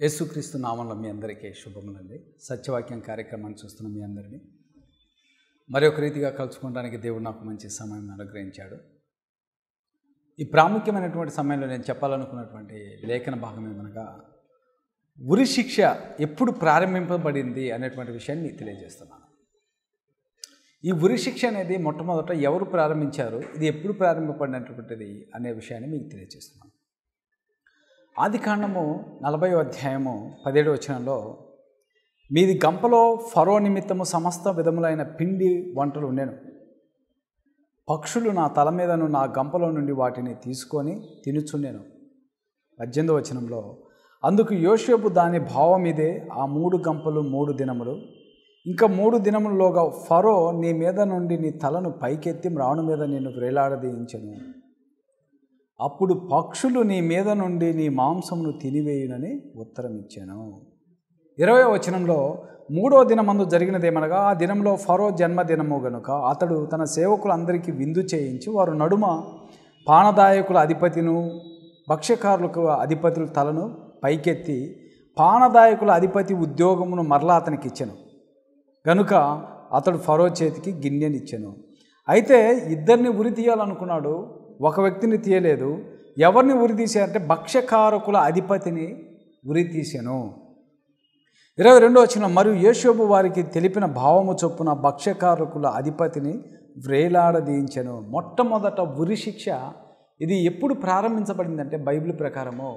యేసుక్రీస్తు నామంలో మీ అందరికీ శుభములండి. సత్యవాక్యం కార్యక్రమాన్ని చూస్తున్న మీ అందరినీ మరొక రీతిగా కలుసుకోవడానికి దేవుడు నాకు మంచి సమయం అనుగ్రహించాడు. ఈ ప్రాముఖ్యమైనటువంటి సమయంలో నేను చెప్పాలనుకున్నటువంటి లేఖన భాగం ఏమనగా, ఉరి శిక్ష ఎప్పుడు ప్రారంభింపబడింది అనేటువంటి విషయాన్ని మీకు తెలియజేస్తున్నాను. ఈ ఉరి శిక్ష అనేది మొట్టమొదట ఎవరు ప్రారంభించారు, ఇది ఎప్పుడు ప్రారంభింపబడినటువంటిది అనే విషయాన్ని మీకు తెలియజేస్తున్నాను. ఆదికాండము 40వ అధ్యాయము 17వ వచనంలో, మీది గంపలో ఫరో నిమిత్తము సమస్త విధములైన పిండి వంటలు ఉండెను. పక్షులు నా తల మీదను నా గంపలో నుండి వాటిని తీసుకొని తినుచుండెను. 18వ వచనంలో, అందుకు యోసేపు దాని భావం ఇదే, ఆ 3 గంపలు 3 దినములు, ఇంకా 3 దినములలోగా ఫరో నీ మీద నుండి నీ తలను పైకెత్తి మ్రాను మీద నిన్ను వ్రేలాడదీయించెను. అప్పుడు పక్షులు నీ మీద నుండి నీ మాంసమును తినివేయునని ఉత్తరం ఇచ్చాను. 20వ వచనంలో, 3వ దినమందు జరిగినదేమనగా, ఆ దినంలో ఫరో జన్మదినము గనుక అతడు తన సేవకులందరికీ విందు చేయించి వారు నడుమ పానదాయకుల అధిపతిను భక్ష్యకారులకు అధిపతుల తలను పైకెత్తి పానదాయకుల అధిపతి ఉద్యోగమును మరలా అతనికి ఇచ్చెను గనుక అతడు ఫరో చేతికి గిన్నెనిచ్చెను. అయితే ఇద్దరిని ఉరి తీయాలనుకున్నాడు, ఒక వ్యక్తిని తీయలేదు. ఎవరిని ఉరి తీశారంటే భక్ష్యకారకుల అధిపతిని ఉరి తీశాను. 22వ వచనం, మరియు యోసేపు వారికి తెలిపిన భావము చొప్పున భక్ష్యకారకుల అధిపతిని వ్రేలాడదీయించెను. మొట్టమొదట ఉరి శిక్ష ఇది ఎప్పుడు ప్రారంభించబడిందంటే, బైబిల్ ప్రకారము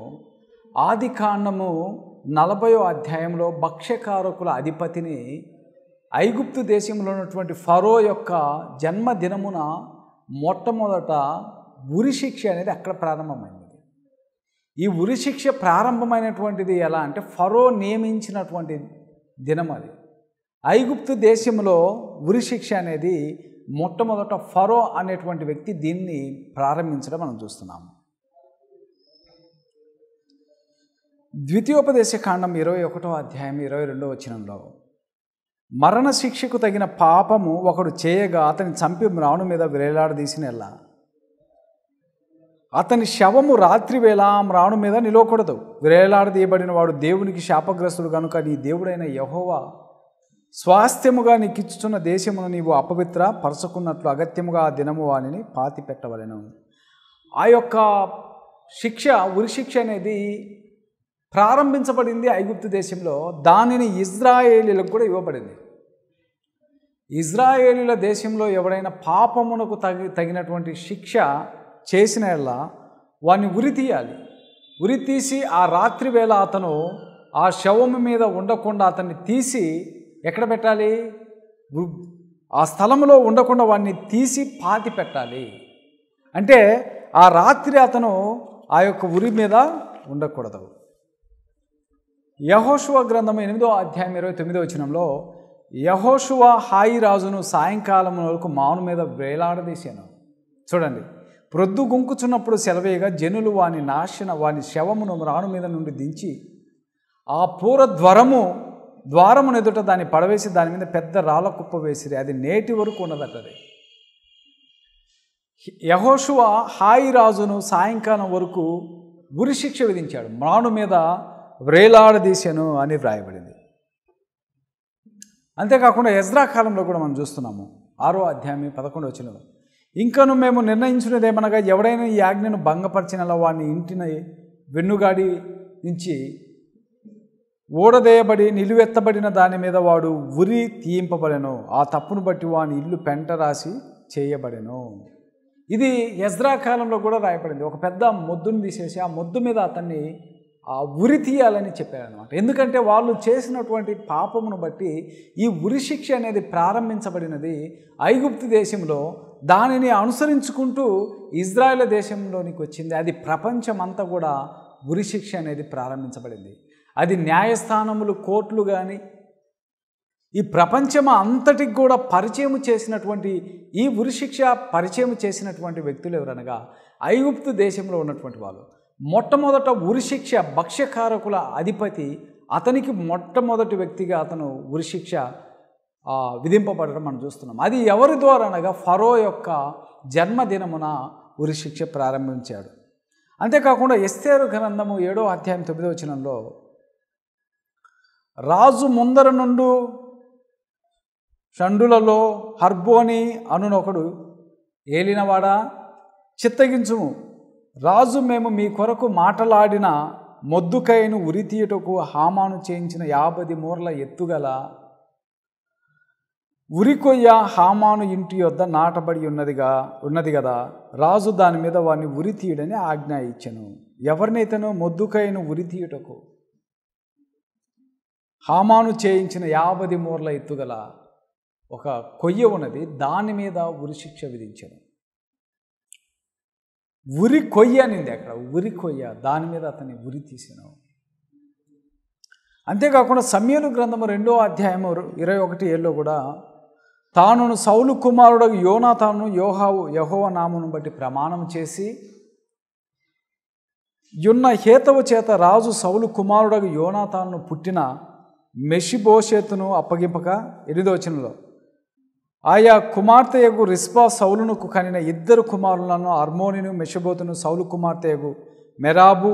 ఆదికాండము 40వ అధ్యాయంలో భక్ష్యకారకుల అధిపతిని ఐగుప్తు దేశంలో ఉన్నటువంటి ఫరో యొక్క జన్మదినమున మొట్టమొదట ఉరి శిక్ష అనేది అక్కడ ప్రారంభమైంది. ఈ ఉరి శిక్ష ప్రారంభమైనటువంటిది ఎలా అంటే, ఫరో నియమించినటువంటి దినం అది. ఐగుప్తు దేశంలో ఉరి శిక్ష అనేది మొట్టమొదట ఫరో అనేటువంటి వ్యక్తి దీన్ని ప్రారంభించడం మనం చూస్తున్నాము. ద్వితీయోపదేశ కాండం 21వ అధ్యాయం 22వ వచనంలో, మరణ శిక్షకు తగిన పాపము ఒకడు చేయగా అతని చంపి మ్రాను మీద వ్రేలాడదీసినెల్లా అతని శవము రాత్రి వేళ మ్రాను మీద నిలవకూడదు. వ్రేలాడదీయబడిన వాడు దేవునికి శాపగ్రస్తుడు కనుక నీ దేవుడైన యెహోవా స్వాస్థ్యముగా నీకు ఇచ్చుచున్న దేశమును నీవు అపవిత్ర పరచుకున్నట్లు అగత్యముగా ఆ దినము వానిని పాతి పెట్టవలెను. ఆ యొక్క శిక్ష, ఉరి శిక్ష అనేది ప్రారంభించబడింది ఐగుప్తు దేశంలో. దానిని ఇజ్రాయేలీలకు కూడా ఇవ్వబడింది. ఇజ్రాయేలీల దేశంలో ఎవడైనా పాపమునకు తగినటువంటి శిక్ష చేసిన ఎల్లా వాడిని ఉరి తీయాలి. ఉరి తీసి ఆ రాత్రి వేళ అతను ఆ శవము మీద ఉండకుండా అతన్ని తీసి ఎక్కడ పెట్టాలి? ఆ స్థలంలో ఉండకుండా వాడిని తీసి పాతి పెట్టాలి. అంటే ఆ రాత్రి అతను ఆ యొక్క ఉరి మీద ఉండకూడదు. యెహోషువ గ్రంథము 8వ అధ్యాయం 29వ వచనంలో, యెహోషువ హాయి రాజును సాయంకాలం వరకు మాను మీద వేలాడదీశాను. చూడండి, ప్రొద్దు గుంకుచున్నప్పుడు సెలవేయగా జనులు వాని శవమును మ్రాను మీద నుండి దించి ఆ పూర ద్వారమును ఎదుట దాన్ని పడవేసి దాని మీద పెద్ద రాళ్ళ కుప్ప వేసిరి. అది నేటి వరకు ఉన్నదటది. యెహోషువ హాయి రాజును సాయంకాలం వరకు ఉరి శిక్ష విధించాడు. మ్రాను మీద వ్రేలాడదీశాను అని వ్రాయబడింది. అంతేకాకుండా ఎజ్రా కాలంలో కూడా మనం చూస్తున్నాము. 6వ అధ్యాయం 11వ వచనంలో, ఇంకను మేము నిర్ణయించినదేమనగా, ఎవడైనా ఈ ఆజ్ఞను భంగపరిచినలా వాడిని ఇంటిన వెన్నుగాడి నుంచి ఓడదేయబడి నిలువెత్తబడిన దాని మీద వాడు ఉరి తీయింపబడెను. ఆ తప్పును బట్టి వాని ఇల్లు పెంట రాసి చేయబడెను. ఇది ఎజ్రా కాలంలో కూడా రాయబడింది. ఒక పెద్ద మొద్దును తీసేసి ఆ మొద్దు మీద అతన్ని ఆ ఉరి తీయాలని చెప్పారనమాట. ఎందుకంటే వాళ్ళు చేసినటువంటి పాపమును బట్టి ఈ ఉరి శిక్ష అనేది ప్రారంభించబడినది ఐగుప్తు దేశంలో. దానిని అనుసరించుకుంటూ ఇజ్రాయేల్ దేశంలోనికి వచ్చింది. అది ప్రపంచమంతా కూడా ఉరి శిక్ష అనేది ప్రారంభించబడింది. అది న్యాయస్థానములు, కోర్టులు కానీ ఈ ప్రపంచం అంతటికి కూడా పరిచయం చేసినటువంటి ఈ ఉరి శిక్ష పరిచయం చేసినటువంటి వ్యక్తులు ఎవరనగా ఐగుప్తు దేశంలో ఉన్నటువంటి వాళ్ళు. మొట్టమొదట ఉరి శిక్ష భక్ష్యకారకుల అధిపతి, అతనికి మొట్టమొదటి వ్యక్తిగా అతను ఉరి శిక్ష విధింపబడడం మనం చూస్తున్నాం. అది ఎవరి ద్వారా అనగా ఫరో యొక్క జన్మదినమున ఉరి శిక్ష ప్రారంభించాడు. అంతేకాకుండా ఎస్తేరు గ్రంథము 7వ అధ్యాయం 9వ వచనంలో రాజు ముందర నుండు షండులలో హర్బోని అనునొకడు ఏలినవాడా చిత్తగించుము. రాజు మేము మీ కొరకు మాటలాడిన మొద్దుకైను ఉరితీయుటకు హామాను చేయించిన 50 మూరల ఎత్తుగల ఉరికొయ్య హామాను ఇంటి యొద్ద నాటబడి ఉన్నది కదా. రాజు దాని మీద వాడిని ఉరితీయుడని ఆజ్ఞ ఇచ్చెను. ఎవరినైతేనో మొద్దుకైను ఉరితీయుటకు హామాను చేయించిన 50 మూరల ఎత్తుగల ఒక కొయ్య ఉన్నది, దాని మీద ఉరిశిక్ష విధించెను. ఉరి కొయ్య అనింది అక్కడ, ఉరి కొయ్య, దాని మీద అతన్ని ఉరి తీసాను. అంతేకాకుండా సమూయేలు గ్రంథము 2వ అధ్యాయము 21 కూడా తాను సౌలు కుమారుడు యోనాతాను యెహోవా నామమును బట్టి ప్రమాణం చేసి యున్న హేతువు చేత రాజు సౌలు కుమారుడు యోనాతాను పుట్టిన మెషిబోషెతును అప్పగింపక 8వ వచనంలో ఆయా కుమార్తెయగు రిస్పా సౌలునకు కనిన 2 కుమారులను అర్మోనిను మెషబోతును సౌలు కుమార్తెయగు మెరాబు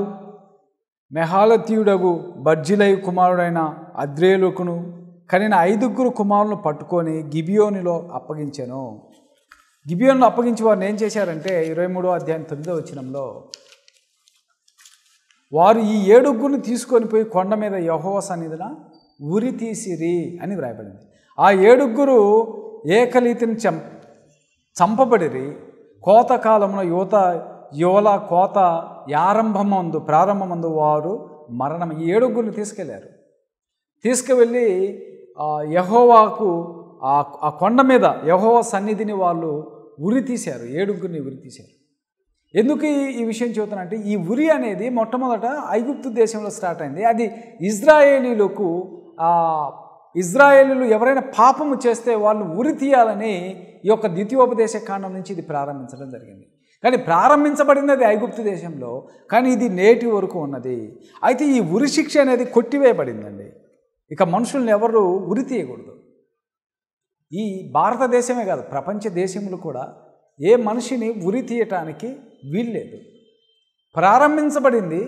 మెహాలతీయుడగు బర్జిలై కుమారుడైన అద్రేలుకును కనిన 5 కుమారులను పట్టుకొని గిబియోనులో అప్పగించాను. గిబియోనులో అప్పగించి వారిని ఏం చేశారంటే 23వ అధ్యాయం 9వ వచనంలో వారు ఈ 7 తీసుకొని పోయి కొండ మీద యెహోవా సన్నిధిన ఉరి తీసిరి అని వ్రాయబడింది. ఆ 7 ఏకలీతిని చంపబడిరి. కోతకాలమున యువల కోత ప్రారంభమందు వారు మరణం. ఈ 7 తీసుకెళ్లారు. తీసుకువెళ్ళి యెహోవాకు ఆ కొండ మీద యెహోవా సన్నిధిని వాళ్ళు ఉరి తీశారు. 7 ఉరి తీశారు. ఎందుకు ఈ విషయం చెబుతానంటే ఈ ఉరి అనేది మొట్టమొదట ఐగుప్తు దేశంలో స్టార్ట్ అయింది. అది ఇజ్రాయేలీలు ఎవరైనా పాపము చేస్తే వాళ్ళు ఉరి తీయాలని ఈ యొక్క ద్వితీయోపదేశ కాండం నుంచి ఇది ప్రారంభించడం జరిగింది. కానీ ప్రారంభించబడింది అది ఐగుప్తు దేశంలో, కానీ ఇది నేటి వరకు ఉన్నది. అయితే ఈ ఉరి శిక్ష అనేది కొట్టివేయబడిందండి. ఇక మనుషుల్ని ఎవరు ఉరి తీయకూడదు. ఈ భారతదేశమే కాదు, ప్రపంచ దేశములు కూడా ఏ మనిషిని ఉరి తీయటానికి వీల్లేదు. ప్రారంభించబడింది,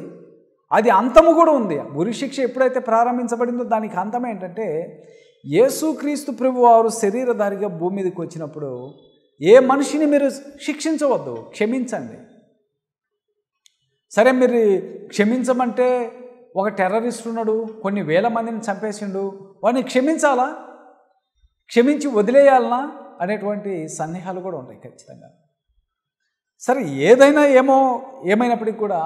అది అంతము కూడా ఉంది. ఉరి శిక్ష ఎప్పుడైతే ప్రారంభించబడిందో దానికి అంతం ఏంటంటే యేసుక్రీస్తు ప్రభువారు శరీరధారిగా భూమి మీదకి వచ్చినప్పుడు ఏ మనిషిని మీరు శిక్షించవద్దు, క్షమించండి. సరే, మీరు క్షమించమంటే ఒక టెర్రరిస్ట్ ఉన్నాడు, కొన్ని వేల మందిని చంపేసిండు, వాడిని క్షమించాలా, క్షమించి వదిలేయాలనా అనేటువంటి సందేహాలు కూడా ఉంటాయి ఖచ్చితంగా. సరే, ఏమైనప్పటికీ కూడా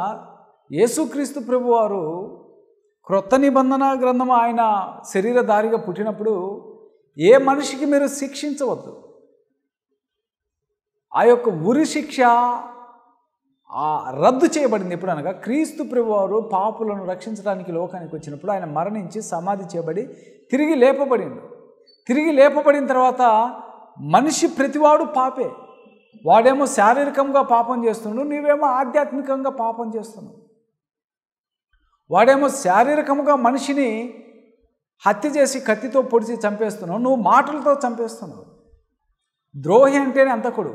యేసుక్రీస్తు ప్రభువారు క్రొత్త నిబంధన గ్రంథం ఆయన శరీరధారిగా పుట్టినప్పుడు ఏ మనిషికి మీరు శిక్షించవద్దు. ఆ యొక్క ఉరి శిక్ష రద్దు చేయబడింది. ఎప్పుడు అనగా క్రీస్తు ప్రభువారు పాపులను రక్షించడానికి లోకానికి వచ్చినప్పుడు ఆయన మరణించి సమాధి చేయబడి తిరిగి లేపబడిండు. తిరిగి లేపబడిన తర్వాత మనిషి ప్రతివాడు పాపే. వాడేమో శారీరకంగా పాపం చేస్తున్నాడు, నీవేమో ఆధ్యాత్మికంగా పాపం చేస్తున్నావు. వాడేమో శారీరకంగా మనిషిని హత్య చేసి కత్తితో పొడిచి చంపేస్తున్నావు, నువ్వు మాటలతో చంపేస్తున్నావు. ద్రోహి అంటేనే అంతకుడు.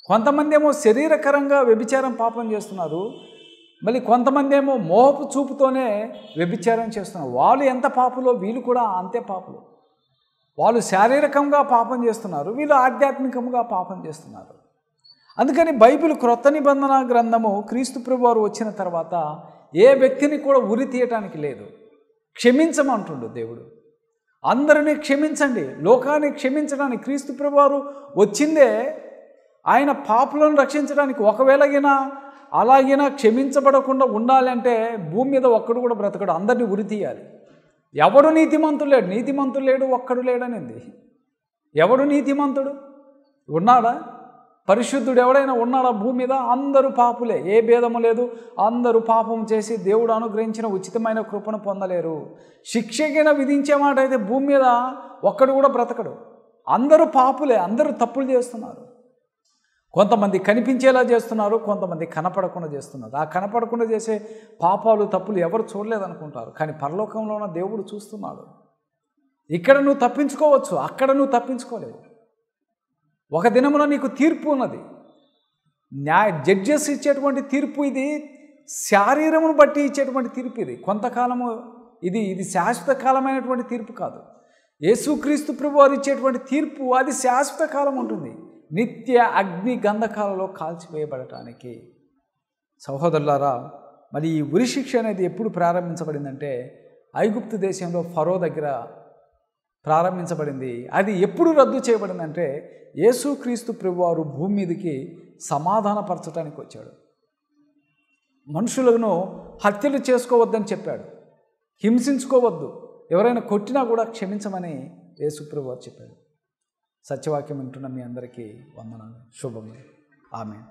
కొంతమంది ఏమో శరీరకరంగా వ్యభిచారం పాపం చేస్తున్నారు, మళ్ళీ కొంతమంది ఏమో మోహపు చూపుతోనే వ్యభిచారం చేస్తున్నారు. వాళ్ళు ఎంత పాపులో వీళ్ళు కూడా అంతే పాపులు. వాళ్ళు శారీరకంగా పాపం చేస్తున్నారు, వీళ్ళు ఆధ్యాత్మికంగా పాపం చేస్తున్నారు. అందుకని బైబిల్ క్రొత్త నిబంధన గ్రంథము క్రీస్తు ప్రభువారు వచ్చిన తర్వాత ఏ వ్యక్తిని కూడా ఉరి తీయటానికి లేదు. క్షమించమంటుండు దేవుడు. అందరినీ క్షమించండి, లోకాన్ని క్షమించడానికి క్రీస్తు ప్రభువారు వచ్చిందే ఆయన పాపులను రక్షించడానికి. ఒకవేళగినా అలాగినా క్షమించబడకుండా ఉండాలంటే భూమి మీద ఒక్కడు కూడా బ్రతకడు, అందరినీ ఉరి తీయాలి. ఎవడు నీతిమంతుడు లేడు, ఒక్కడు లేడనింది. ఎవడు నీతిమంతుడు ఉన్నాడా? పరిశుద్ధుడు ఎవడైనా ఉన్నాడా భూమి మీద? అందరూ పాపులే, ఏ భేదము లేదు. అందరూ పాపం చేసి దేవుడు అనుగ్రహించిన ఉచితమైన కృపను పొందలేరు. శిక్షకిన విధించే మాట అయితే భూమి మీద ఒక్కడు కూడా బ్రతకడు. అందరూ పాపులే, అందరూ తప్పులు చేస్తున్నారు. కొంతమంది కనిపించేలా చేస్తున్నారు, కొంతమంది కనపడకుండా చేస్తున్నారు. ఆ కనపడకుండా చేసే పాపాలు తప్పులు ఎవరు చూడలేదనుకుంటారు, కానీ పరలోకంలో ఉన్న దేవుడు చూస్తున్నాడు. ఇక్కడ నువ్వు తప్పించుకోవచ్చు, అక్కడ నువ్వు తప్పించుకోలేవు. ఒక దినమున నీకు తీర్పు ఉన్నది. జడ్జెస్ ఇచ్చేటువంటి తీర్పు ఇది, శారీరమును బట్టి ఇచ్చేటువంటి తీర్పు ఇది. కొంతకాలము ఇది శాశ్వత కాలమైనటువంటి తీర్పు కాదు. యేసుక్రీస్తు ప్రభువారు ఇచ్చేటువంటి తీర్పు అది శాశ్వత కాలం ఉంటుంది, నిత్య అగ్ని గంధకాలలో కాల్చివేయబడటానికి. సహోదరులారా, మరి ఈ ఉరి శిక్ష అనేది ఎప్పుడు ప్రారంభించబడిందంటే ఐగుప్తు దేశంలో ఫరో దగ్గర ప్రారంభించబడింది. అది ఎప్పుడు రద్దు చేయబడిందంటే యేసుక్రీస్తు ప్రభువారు భూమి మీదకి సమాధానపరచడానికి వచ్చాడు. మనుషులను హత్యలు చేసుకోవద్దని చెప్పాడు, హింసించుకోవద్దు, ఎవరైనా కొట్టినా కూడా క్షమించమని యేసు ప్రభువారు చెప్పాడు. సత్యవాక్యం వింటున్న మీ అందరికీ వందనాలు, శుభములు. ఆమేన్.